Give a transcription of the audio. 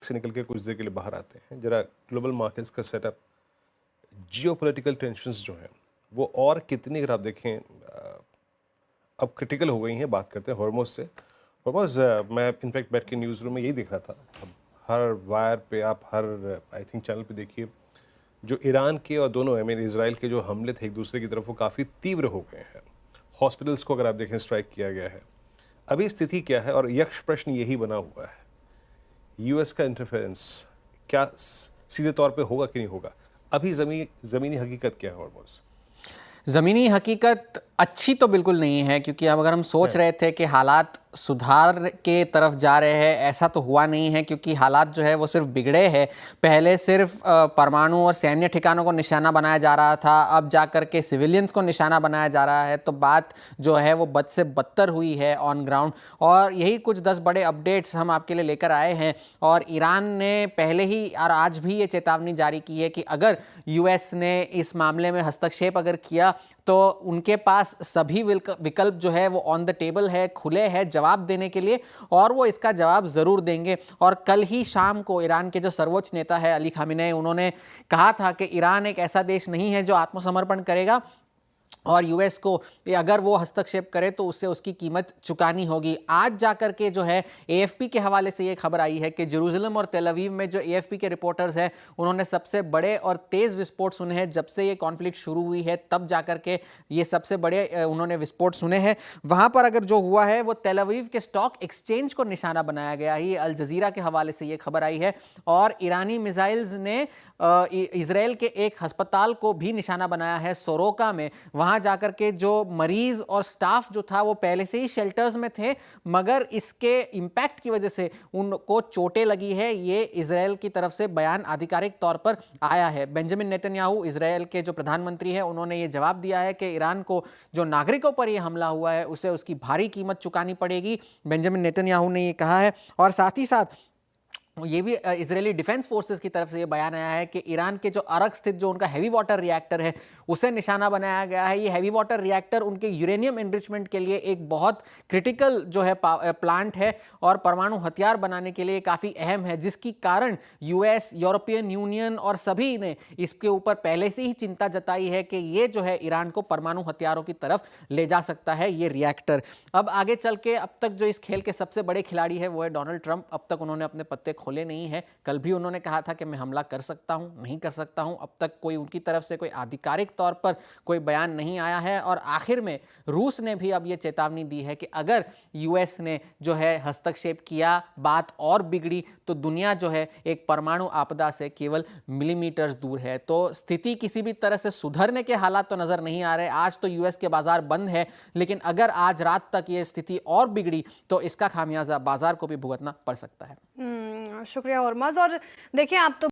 से निकल के कुछ देर के लिए बाहर आते हैं, जरा ग्लोबल मार्केट्स का सेटअप, जियोपॉलिटिकल टेंशंस जो हैं वो और कितनी, अगर आप देखें अब क्रिटिकल हो गई हैं। बात करते हैं हॉर्मोज से। हॉर्मोज, मैं इनफैक्ट बैठ के न्यूज़ रूम में यही देख रहा था। अब हर वायर पे आप हर आई थिंक चैनल पे देखिए, जो ईरान के और दोनों आई मीन इसराइल के जो हमले थे एक दूसरे की तरफ वो काफ़ी तीव्र हो गए हैं। हॉस्पिटल्स को अगर आप देखें स्ट्राइक किया गया है। अभी स्थिति क्या है? और यक्ष प्रश्न यही बना हुआ है, यूएस का इंटरफेरेंस क्या सीधे तौर पे होगा कि नहीं होगा? अभी ज़मीनी हकीकत क्या है हॉर्मोज? ज़मीनी हकीकत अच्छी तो बिल्कुल नहीं है, क्योंकि अब अगर हम सोच रहे थे कि हालात सुधार के तरफ जा रहे हैं, ऐसा तो हुआ नहीं है, क्योंकि हालात जो है वो सिर्फ बिगड़े हैं। पहले सिर्फ परमाणु और सैन्य ठिकानों को निशाना बनाया जा रहा था, अब जाकर के सिविलियंस को निशाना बनाया जा रहा है। तो बात जो है वो बद से बदतर हुई है ऑन ग्राउंड। और यही कुछ 10 बड़े अपडेट्स हम आपके लिए लेकर आए हैं। और ईरान ने पहले ही और आज भी ये चेतावनी जारी की है कि अगर यूएस ने इस मामले में हस्तक्षेप अगर किया तो उनके पास सभी विकल्प जो है वो ऑन द टेबल है, खुले हैं जवाब देने के लिए, और वो इसका जवाब ज़रूर देंगे। और कल ही शाम को ईरान के जो सर्वोच्च नेता है अली खामेनेई, उन्होंने कहा था कि ईरान एक ऐसा देश नहीं है जो आत्मसमर्पण करेगा, और यूएस को अगर वो हस्तक्षेप करे तो उससे उसकी कीमत चुकानी होगी। आज जाकर के जो है एएफपी के हवाले से ये खबर आई है कि जेरूसलम और तेल अवीव में जो एएफपी के रिपोर्टर्स हैं उन्होंने सबसे बड़े और तेज़ विस्फोट सुने हैं। जब से ये कॉन्फ्लिक्ट शुरू हुई है तब जाकर के ये सबसे बड़े उन्होंने विस्फोट सुने हैं। वहाँ पर अगर जो हुआ है वो तेल अवीव के स्टॉक एक्सचेंज को निशाना बनाया गया है। ये अल जजीरा के हवाले से ये खबर आई है। और ईरानी मिसाइल्स ने इजराइल के एक अस्पताल को भी निशाना बनाया है, सोरोका में। वहां जाकर के जो मरीज और स्टाफ जो था वो पहले से ही शेल्टर्स में थे, मगर इसके इंपैक्ट की वजह से उनको चोटें लगी है। ये इजराइल की तरफ से बयान आधिकारिक तौर पर आया है। बेंजामिन नेतन्याहू इजराइल के जो प्रधानमंत्री हैं उन्होंने ये जवाब दिया है कि ईरान को जो नागरिकों पर यह हमला हुआ है उसे उसकी भारी कीमत चुकानी पड़ेगी। बेंजामिन नेतन्याहू ने ये कहा है। और साथ ही साथ ये भी इजरायली डिफेंस फोर्सेस की तरफ से ये बयान आया है कि ईरान के जो अरक स्थित जो उनका हैवी वाटर रिएक्टर है उसे निशाना बनाया गया है। ये हैवी वाटर रिएक्टर उनके यूरेनियम एनरिचमेंट के लिए एक बहुत क्रिटिकल जो है प्लांट है और परमाणु हथियार बनाने के लिए काफ़ी अहम है, जिसकी कारण यूएस, यूरोपियन यूनियन और सभी ने इसके ऊपर पहले से ही चिंता जताई है कि ये जो है ईरान को परमाणु हथियारों की तरफ ले जा सकता है ये रिएक्टर। अब आगे चल के अब तक जो इस खेल के सबसे बड़े खिलाड़ी है वो है डोनाल्ड ट्रंप। अब तक उन्होंने अपने पत्ते खोले नहीं है। कल भी उन्होंने कहा था कि मैं हमला कर सकता हूं, नहीं कर सकता हूं। अब तक कोई उनकी तरफ से कोई आधिकारिक तौर पर कोई बयान नहीं आया है। और आखिर में रूस ने भी अब यह चेतावनी दी है कि अगर यूएस ने जो है हस्तक्षेप किया, बात और बिगड़ी तो दुनिया जो है एक परमाणु आपदा से केवल मिलीमीटर्स दूर है। तो स्थिति किसी भी तरह से सुधरने के हालात तो नजर नहीं आ रहे। आज तो यूएस के बाजार बंद है, लेकिन अगर आज रात तक ये स्थिति और बिगड़ी तो इसका खामियाजा बाजार को भी भुगतना पड़ सकता है। शुक्रिया हॉर्मज। और देखिए, आप तो